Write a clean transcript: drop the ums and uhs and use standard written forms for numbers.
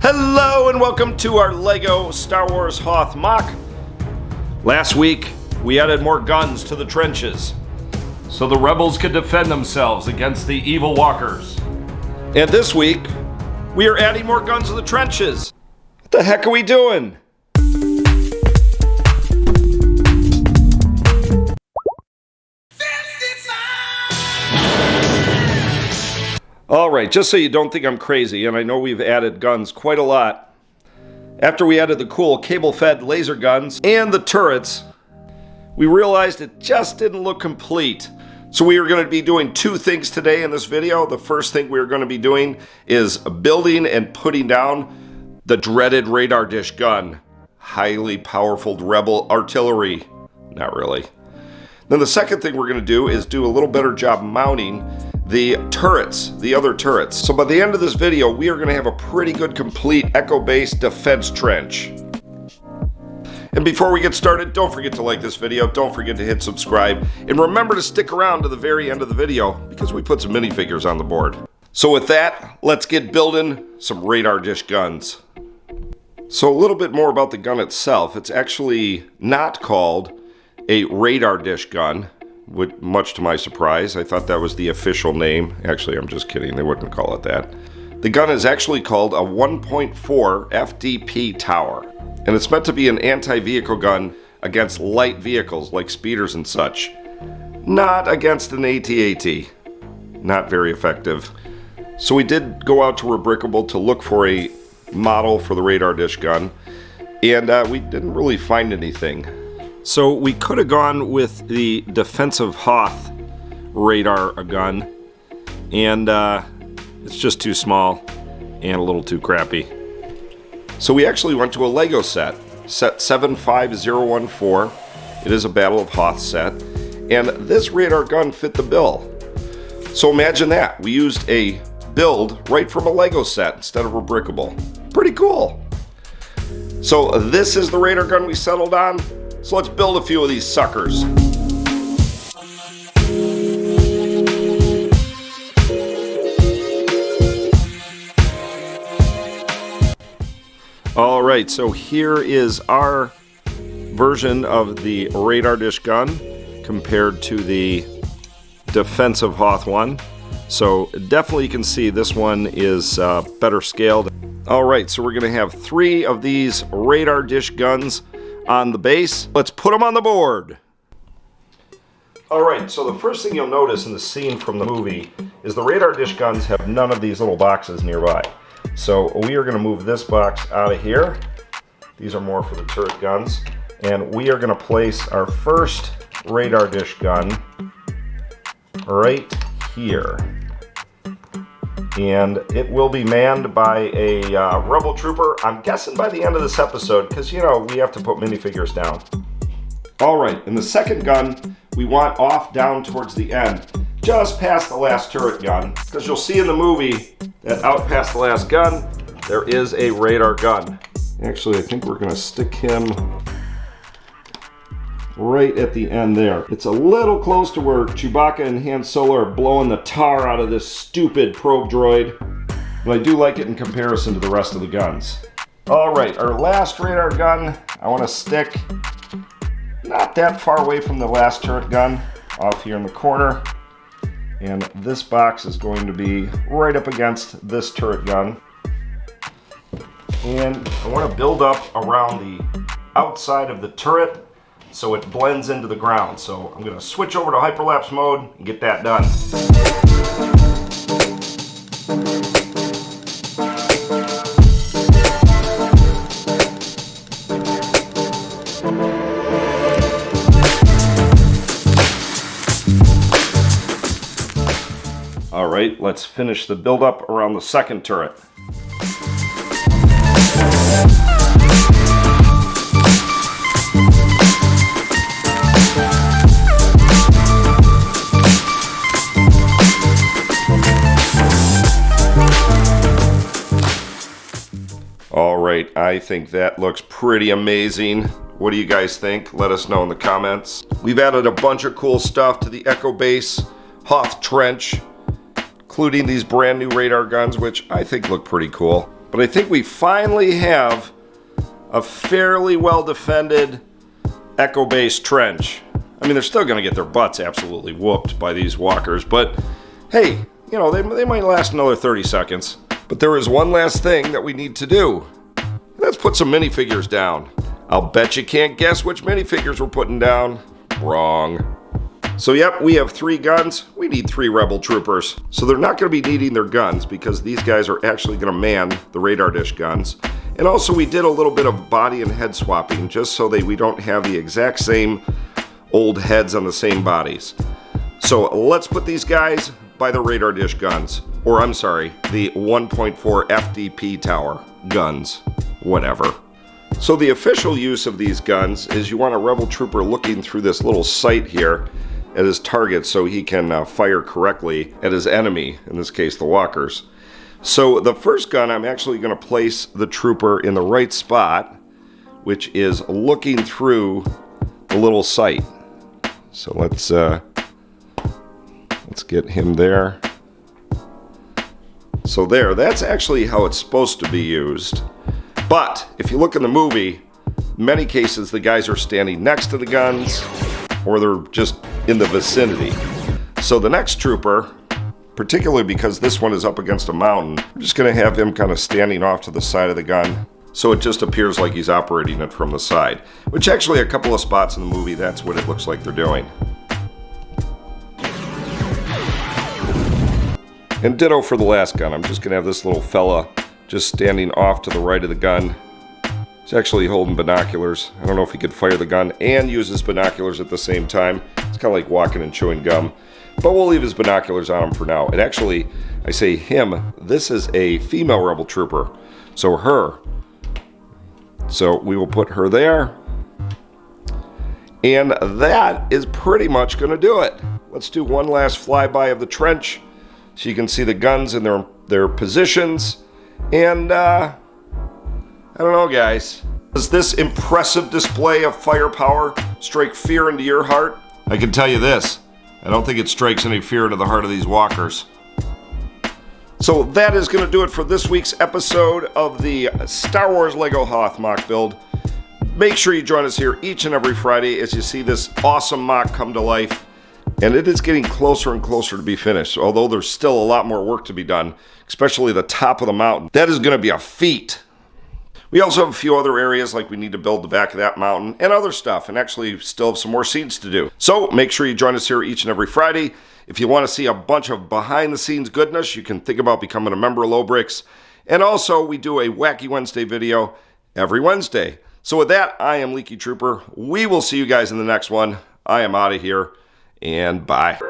Hello and welcome to our LEGO Star Wars Hoth MOC. Last week, we added more guns to the trenches so the rebels could defend themselves against the evil walkers. And this week, we are adding more guns to the trenches. What the heck are we doing? Alright, just so you don't think I'm crazy, and I know we've added guns quite a lot. After we added the cool cable-fed laser guns and the turrets, we realized it just didn't look complete. So we are going to be doing two things today in this video. The first thing we're going to be doing is building and putting down the dreaded radar dish gun. Highly powerful rebel artillery. Not really. Then the second thing we're going to do is do a little better job mounting the turrets, the other turrets. So by the end of this video, we are going to have a pretty good complete echo-based defense trench. And before we get started, don't forget to like this video, don't forget to hit subscribe, and remember to stick around to the very end of the video because we put some minifigures on the board. So with that, let's get building some radar dish guns. So a little bit more about the gun itself. It's actually not called a radar dish gun. Much to my surprise. I thought that was the official name. Actually, I'm just kidding. They wouldn't call it that. The gun is actually called a 1.4 FDP tower, and it's meant to be an anti-vehicle gun against light vehicles like speeders and such. Not against an AT-AT. Not very effective. So we did go out to Lobricks to look for a model for the radar dish gun, and we didn't really find anything. So we could have gone with the defensive Hoth radar gun, and it's just too small and a little too crappy. So we actually went to a LEGO set 75014. It is a Battle of Hoth set, and this radar gun fit the bill. So imagine that. We used a build right from a LEGO set instead of Lobricks. Pretty cool. So this is the radar gun we settled on. So let's build a few of these suckers. Alright, so here is our version of the radar dish gun compared to the defensive Hoth one. So definitely you can see this one is better scaled. Alright, so we're going to have 3 of these radar dish guns on the base. Let's put them on the board. Alright, so the first thing you'll notice in the scene from the movie is the radar dish guns have none of these little boxes nearby. So we are going to move this box out of here. These are more for the turret guns. And we are going to place our first radar dish gun right here. And it will be manned by a rebel trooper, I'm guessing by the end of this episode, because, you know, we have to put minifigures down. Alright, and the second gun we want off down towards the end, just past the last turret gun, because you'll see in the movie that out past the last gun, there is a radar gun. Actually, I think we're going to stick him right at the end there. It's a little close to where Chewbacca and Han Solo are blowing the tar out of this stupid probe droid, but I do like it in comparison to the rest of the guns. Alright, our last radar gun, I want to stick not that far away from the last turret gun, off here in the corner, and this box is going to be right up against this turret gun. And I want to build up around the outside of the turret so it blends into the ground. So I'm going to switch over to hyperlapse mode and get that done. All right, let's finish the build up around the second turret. Alright, I think that looks pretty amazing. What do you guys think? Let us know in the comments. We've added a bunch of cool stuff to the Echo Base Hoth Trench, including these brand new radar guns, which I think look pretty cool. But I think we finally have a fairly well-defended echo-based trench. I mean, they're still going to get their butts absolutely whooped by these walkers, but hey, you know, they might last another 30 seconds. But there is one last thing that we need to do. Let's put some minifigures down. I'll bet you can't guess which minifigures we're putting down. Wrong. So yep, we have 3 guns. We need 3 rebel troopers. So they're not going to be needing their guns because these guys are actually going to man the radar dish guns. And also we did a little bit of body and head swapping just so that we don't have the exact same old heads on the same bodies. So let's put these guys by the radar dish guns. Or I'm sorry, the 1.4 FDP tower guns. Whatever. So the official use of these guns is you want a rebel trooper looking through this little sight here at his target so he can fire correctly at his enemy, in this case the walkers. So the first gun, I'm actually going to place the trooper in the right spot, which is looking through the little sight. So let's get him there. So there, that's actually how it's supposed to be used. But if you look in the movie, in many cases the guys are standing next to the guns or they're just in the vicinity. So the next trooper, particularly because this one is up against a mountain, we're just going to have him kind of standing off to the side of the gun. So it just appears like he's operating it from the side. Which actually a couple of spots in the movie, that's what it looks like they're doing. And ditto for the last gun. I'm just going to have this little fella just standing off to the right of the gun. He's actually holding binoculars. I don't know if he could fire the gun and use his binoculars at the same time. It's kind of like walking and chewing gum. But we'll leave his binoculars on him for now. And actually, I say him, this is a female rebel trooper. So her. So we will put her there. And that is pretty much going to do it. Let's do one last flyby of the trench so you can see the guns in their positions. And I don't know, guys. Does this impressive display of firepower strike fear into your heart? I can tell you this. I don't think it strikes any fear into the heart of these walkers. So that is going to do it for this week's episode of the Star Wars LEGO Hoth MOC build. Make sure you join us here each and every Friday as you see this awesome MOC come to life. And it is getting closer and closer to be finished, although there's still a lot more work to be done, especially the top of the mountain. That is going to be a feat. We also have a few other areas, like we need to build the back of that mountain and other stuff, and actually still have some more scenes to do. So make sure you join us here each and every Friday. If you want to see a bunch of behind-the-scenes goodness, you can think about becoming a member of Lobricks. And also, we do a Wacky Wednesday video every Wednesday. So with that, I am Leaky Trooper. We will see you guys in the next one. I am out of here. And bye.